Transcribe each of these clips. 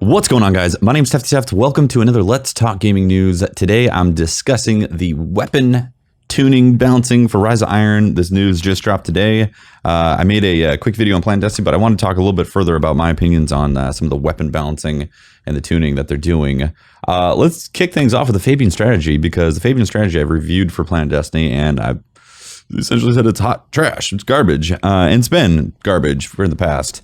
What's going on, guys? My name's teftyteft. Welcome to another Let's Talk Gaming News. Today, I'm discussing the weapon tuning balancing for Rise of Iron. This news just dropped today. I made a quick video on Plant Destiny, but I want to talk a little bit further about my opinions on some of the weapon balancing and the tuning that they're doing. Let's kick things off with the Fabian strategy, because the Fabian strategy I've reviewed for Plant Destiny, and I've essentially said it's hot trash, it's garbage, and it's been garbage for the past.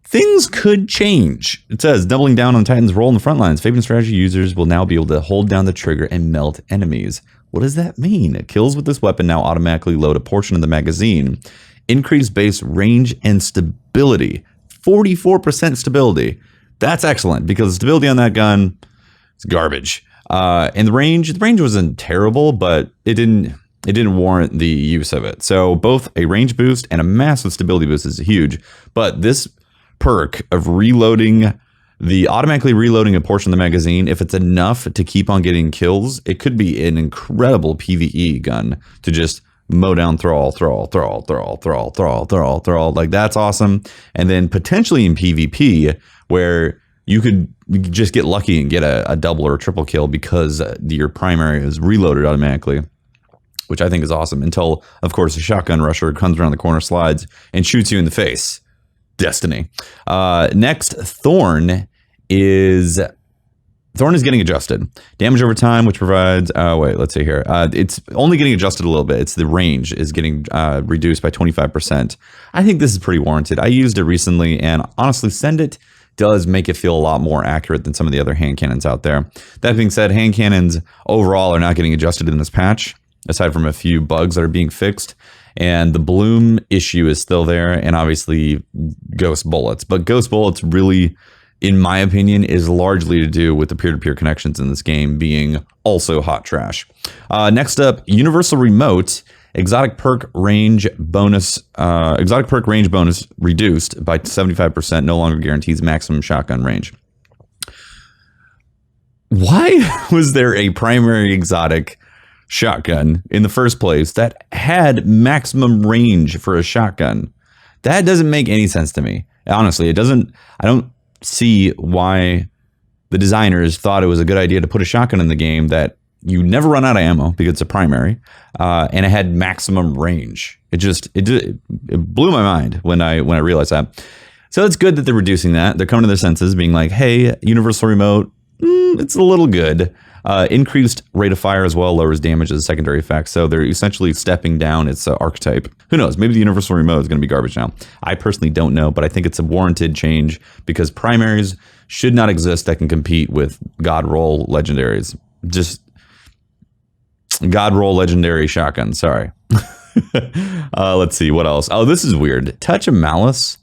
Things could change. It says, doubling down on Titan's role in the front lines, Fabian strategy users will now be able to hold down the trigger and melt enemies. What does that mean? Kills with this weapon now automatically load a portion of the magazine. Increased base range and stability. 44% stability. That's excellent, because the stability on that gun is garbage. And the range wasn't terrible, but it didn't warrant the use of it. So both a range boost and a massive stability boost is huge. But this perk of automatically reloading a portion of the magazine, if it's enough to keep on getting kills, it could be an incredible PvE gun to just mow down thrall. Like, that's awesome. And then potentially in PvP, where you could just get lucky and get a double or a triple kill because your primary is reloaded automatically, which I think is awesome, until, of course, a shotgun rusher comes around the corner, slides, and shoots you in the face. Destiny. Next, Thorn is getting adjusted. Damage over time, which provides, let's see here. It's only getting adjusted a little bit. It's the range is getting reduced by 25%. I think this is pretty warranted. I used it recently, and honestly, Send It does make it feel a lot more accurate than some of the other hand cannons out there. That being said, hand cannons overall are not getting adjusted in this patch, aside from a few bugs that are being fixed. And the bloom issue is still there, and obviously ghost bullets. But ghost bullets really, in my opinion, is largely to do with the peer-to-peer connections in this game being also hot trash. Next up, Universal Remote. Exotic perk range bonus reduced by 75%, no longer guarantees maximum shotgun range. Why was there a primary exotic shotgun in the first place that had maximum range for a shotgun? That doesn't make any sense to me. Honestly, it doesn't. I don't see why the designers thought it was a good idea to put a shotgun in the game that you never run out of ammo because it's a primary, and it had maximum range. It blew my mind when I realized that. So it's good that they're reducing that. They're coming to their senses, being like, hey, Universal Remote, it's a little good. Increased rate of fire as well lowers damage as a secondary effect. So they're essentially stepping down its archetype. Who knows? Maybe the Universal Remote is going to be garbage now. I personally don't know, but I think it's a warranted change, because primaries should not exist that can compete with God roll legendaries. Just God roll legendary shotgun. Sorry. Let's see what else. Oh, this is weird. Touch of Malice.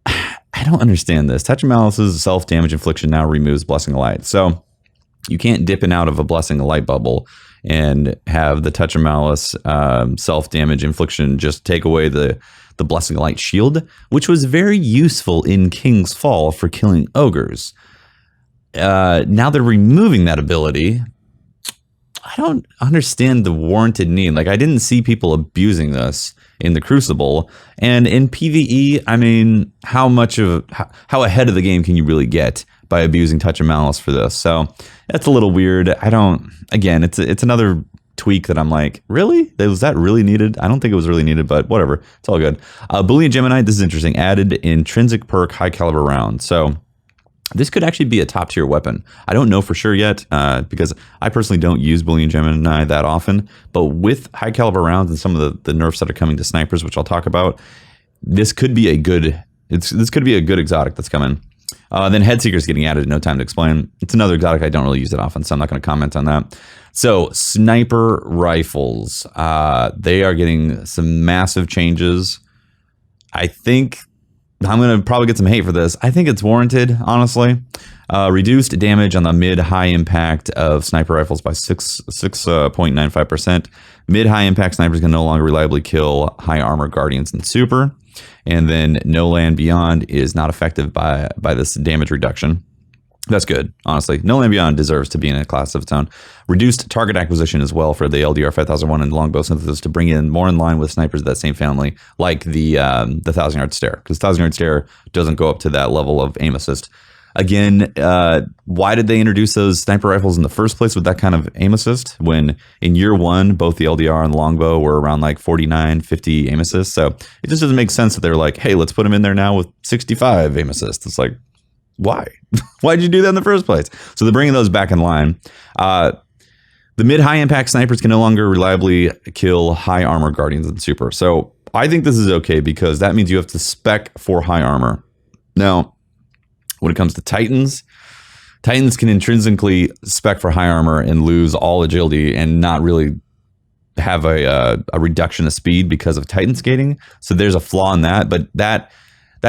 I don't understand this. Touch of Malice's self-damage infliction now removes Blessing of Light. So you can't dip in out of a Blessing of Light bubble and have the Touch of Malice self-damage infliction just take away the Blessing of Light shield, which was very useful in King's Fall for killing ogres. Now they're removing that ability. I don't understand the warranted need. Like, I didn't see people abusing this in the Crucible, and in PvE, I mean, how ahead of the game can you really get by abusing Touch of Malice for this? So that's a little weird. Again, it's another tweak that I'm like, really? Was that really needed? I don't think it was really needed, but whatever. It's all good. Boolean Gemini, this is interesting. Added intrinsic perk high caliber round. So this could actually be a top tier weapon. I don't know for sure yet, because I personally don't use Boolean Gemini that often. But with high caliber rounds and some of the nerfs that are coming to snipers, which I'll talk about, this could be a good exotic that's coming. Then Headseeker's getting added in no time to explain. It's another exotic. I don't really use it often, so I'm not going to comment on that. So sniper rifles, they are getting some massive changes. I think I'm going to probably get some hate for this. I think it's warranted, honestly. Reduced damage on the mid-high impact of sniper rifles by 6.95%. Mid-high impact snipers can no longer reliably kill high armor guardians and super. And then No Land Beyond is not effective by this damage reduction. That's good, honestly. No Land Beyond deserves to be in a class of its own. Reduced target acquisition as well for the LDR 5001 and longbow synthesis to bring in more in line with snipers of that same family, like the 1,000 Yard Stare, because 1,000 Yard Stare doesn't go up to that level of aim assist. Again, why did they introduce those sniper rifles in the first place with that kind of aim assist when in year one, both the LDR and the longbow were around like 49, 50 aim assist? So it just doesn't make sense that they're like, hey, let's put them in there now with 65 aim assist. It's like, why? Why did you do that in the first place? So they're bringing those back in line. The mid-high impact snipers can no longer reliably kill high armor guardians in super. So I think this is okay because that means you have to spec for high armor. Now, when it comes to Titans, Titans can intrinsically spec for high armor and lose all agility and not really have a reduction of speed because of Titan skating. So there's a flaw in that, but that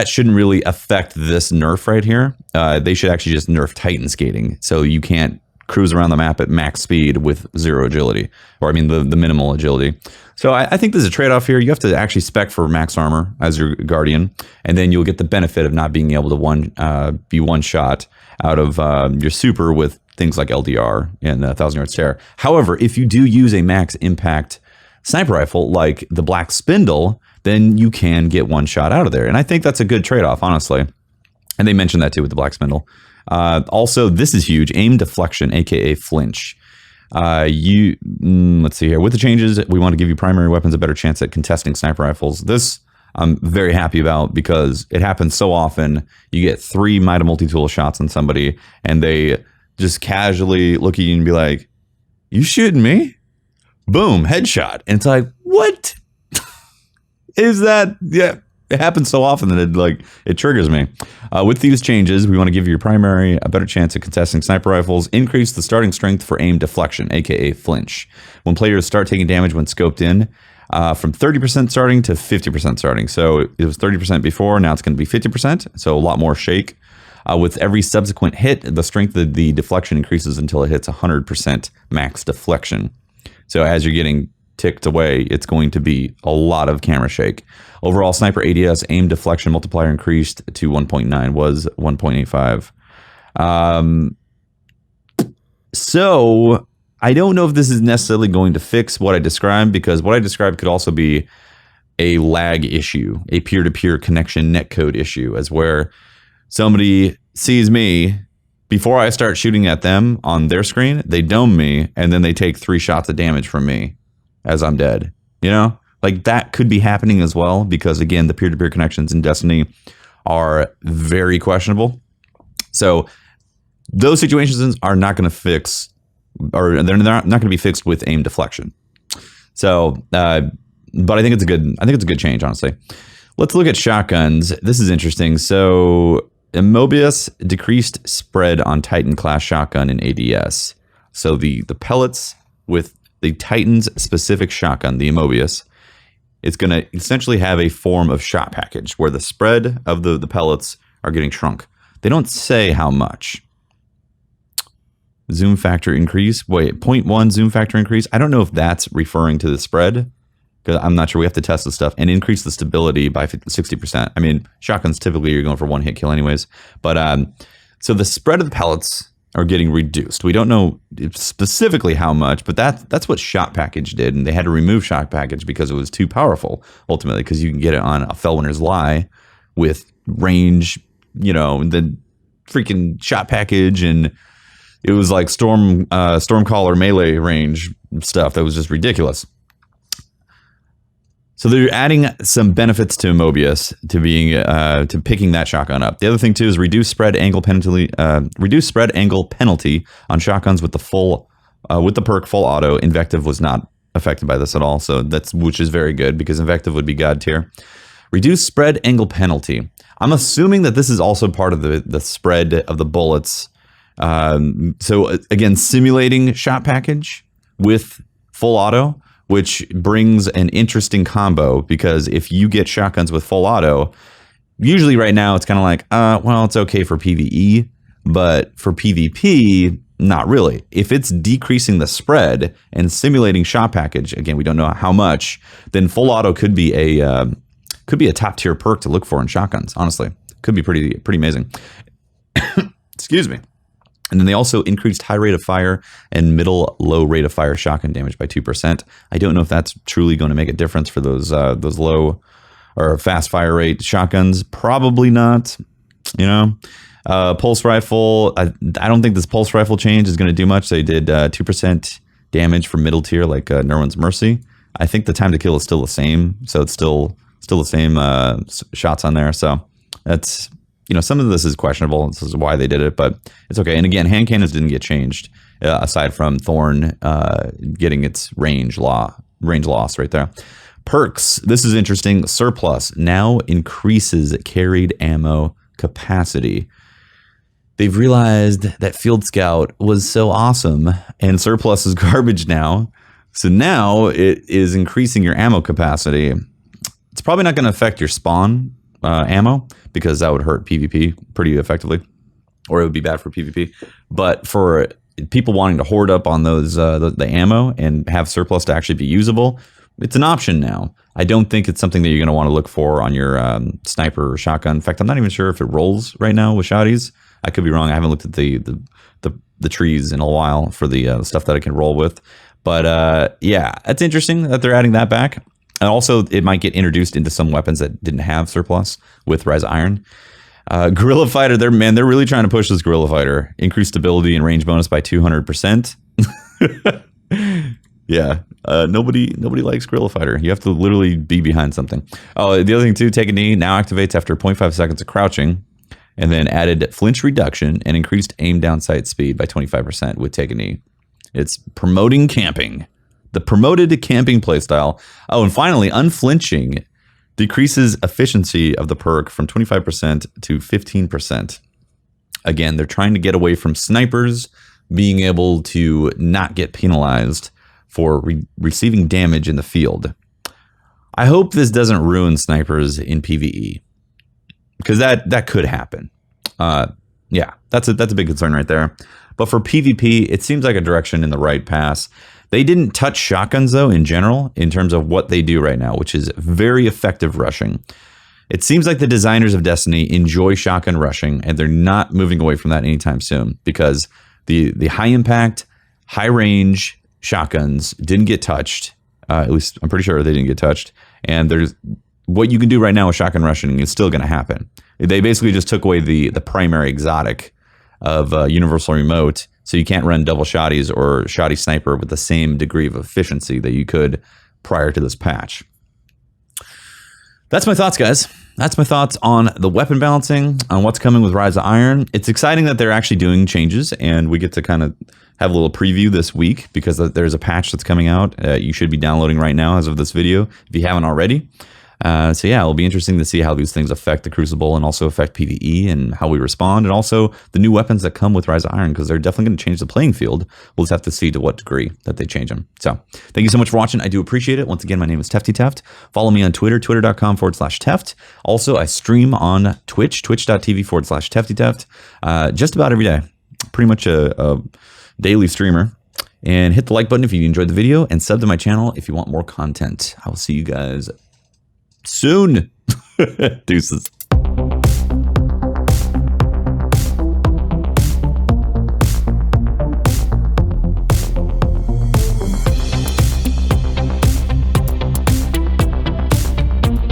shouldn't really affect this nerf right here. They should actually just nerf Titan skating so you can't cruise around the map at max speed with zero agility, or I mean the minimal agility. So I think there's a trade-off here. You have to actually spec for max armor as your Guardian, and then you'll get the benefit of not being able to be one shot out of your super with things like LDR and 1,000-yard stare. However, if you do use a max impact sniper rifle like the Black Spindle, then you can get one shot out of there. And I think that's a good trade-off, honestly. And they mentioned that too with the Black Spindle. Also, this is huge. Aim deflection, aka flinch. Let's see here. With the changes, we want to give you primary weapons a better chance at contesting sniper rifles. This I'm very happy about because it happens so often. You get 3 Mida multi-tool shots on somebody, and they just casually look at you and be like, "You shooting me?" Boom, headshot. And it's like, what is that? Yeah. It happens so often that it triggers me. With these changes, we want to give your primary a better chance at contesting sniper rifles, increase the starting strength for aim deflection, aka flinch. When players start taking damage when scoped in, from 30% starting to 50% starting. So it was 30% before, now it's going to be 50%, so a lot more shake. With every subsequent hit, the strength of the deflection increases until it hits 100% max deflection. So as you're getting ticked away, it's going to be a lot of camera shake. Overall, sniper ADS aim deflection multiplier increased to 1.9, was 1.85. So I don't know if this is necessarily going to fix what I described, because what I described could also be a lag issue, a peer-to-peer connection netcode issue, as where somebody sees me before I start shooting at them on their screen, they dome me, and then they take 3 shots of damage from me as I'm dead. You know, like that could be happening as well, because again, the peer-to-peer connections in Destiny are very questionable. So those situations are not going to fix, or they're not going to be fixed with aim deflection. So, but I think it's a good change, honestly. Let's look at shotguns. This is interesting. So Mobius decreased spread on Titan class shotgun in ADS. So the pellets with the Titan's specific shotgun, the Mobius, it's going to essentially have a form of shot package where the spread of the pellets are getting shrunk. They don't say how much. Zoom factor increase. Wait, 0.1 zoom factor increase. I don't know if that's referring to the spread, because I'm not sure. We have to test this stuff. And increase the stability by 60%. I mean, shotguns typically you're going for one hit kill anyways. But so the spread of the pellets are getting reduced. We don't know specifically how much, but that's what shot package did. And they had to remove shot package because it was too powerful, ultimately, because you can get it on a Fellwinter's Lie with range, you know, the freaking shot package, and it was like Stormcaller melee range stuff that was just ridiculous. So they're adding some benefits to Mobius to being to picking that shotgun up. The other thing too is reduce spread angle penalty. Reduce spread angle penalty on shotguns with the perk full auto. Invective was not affected by this at all, so which is very good, because Invective would be god tier. Reduce spread angle penalty. I'm assuming that this is also part of the spread of the bullets. So again, simulating shot package with full auto, which brings an interesting combo, because if you get shotguns with full auto, usually right now it's kind of like, well, it's okay for PvE, but for PvP, not really. If it's decreasing the spread and simulating shot package, again, we don't know how much, then full auto could be a top tier perk to look for in shotguns. Honestly, could be pretty amazing. Excuse me. And then they also increased high rate of fire and low rate of fire shotgun damage by 2%. I don't know if that's truly going to make a difference for those low or fast fire rate shotguns. Probably not, you know. Pulse rifle. I don't think this pulse rifle change is going to do much. They did 2% damage for middle tier, like Nerwin's Mercy. I think the time to kill is still the same, so it's still the same shots on there. So that's, some of this is questionable. This is why they did it, but it's okay. And again, hand cannons didn't get changed aside from Thorn getting its range loss right there. Perks. This is interesting. Surplus now increases carried ammo capacity. They've realized that Field Scout was so awesome and Surplus is garbage now. So now it is increasing your ammo capacity. It's probably not going to affect your spawn ammo because that would hurt PvP pretty effectively, or it would be bad for PvP. But for people wanting to hoard up on those the ammo and have Surplus to actually be usable, it's an option now. I don't think it's something that you're going to want to look for on your sniper or shotgun. In fact, I'm not even sure if it rolls right now with shotties. I could be wrong. I haven't looked at the trees in a while for the stuff that I can roll with. But yeah, it's interesting that they're adding that back. And also, it might get introduced into some weapons that didn't have Surplus with Rise of Iron. Guerrilla Fighter, they're really trying to push this Guerrilla Fighter. Increased stability and range bonus by 200%. Yeah, nobody likes Guerrilla Fighter. You have to literally be behind something. Oh, the other thing too, Take a Knee now activates after 0.5 seconds of crouching. And then added flinch reduction and increased aim down sight speed by 25% with Take a Knee. It's promoting camping. The promoted camping playstyle. Oh, and finally, unflinching decreases efficiency of the perk from 25% to 15%. Again, they're trying to get away from snipers being able to not get penalized for receiving damage in the field. I hope this doesn't ruin snipers in PvE, because that could happen. Yeah, that's a big concern right there. But for PvP, it seems like a direction in the right path. They didn't touch shotguns, though, in general, in terms of what they do right now, which is very effective rushing. It seems like the designers of Destiny enjoy shotgun rushing, and they're not moving away from that anytime soon, because the high impact, high range shotguns didn't get touched. At least I'm pretty sure they didn't get touched. And there's what you can do right now with shotgun rushing is still going to happen. They basically just took away the primary exotic of Universal Remote, so you can't run double shotties or shoddy sniper with the same degree of efficiency that you could prior to this patch. That's my thoughts, guys. That's my thoughts on the weapon balancing, on what's coming with Rise of Iron. It's exciting that they're actually doing changes, and we get to kind of have a little preview this week because there's a patch that's coming out. You should be downloading right now as of this video if you haven't already. So yeah, it'll be interesting to see how these things affect the Crucible and also affect PvE and how we respond, and also the new weapons that come with Rise of Iron, because they're definitely going to change the playing field. We'll just have to see to what degree that they change them. So thank you so much for watching. I do appreciate it. Once again, my name is teftyteft. Follow me on Twitter, twitter.com/teft. Also, I stream on Twitch, twitch.tv/teftyteft, just about every day. Pretty much a daily streamer. And hit the like button if you enjoyed the video, and sub to my channel if you want more content. I will see you guys soon. Deuces.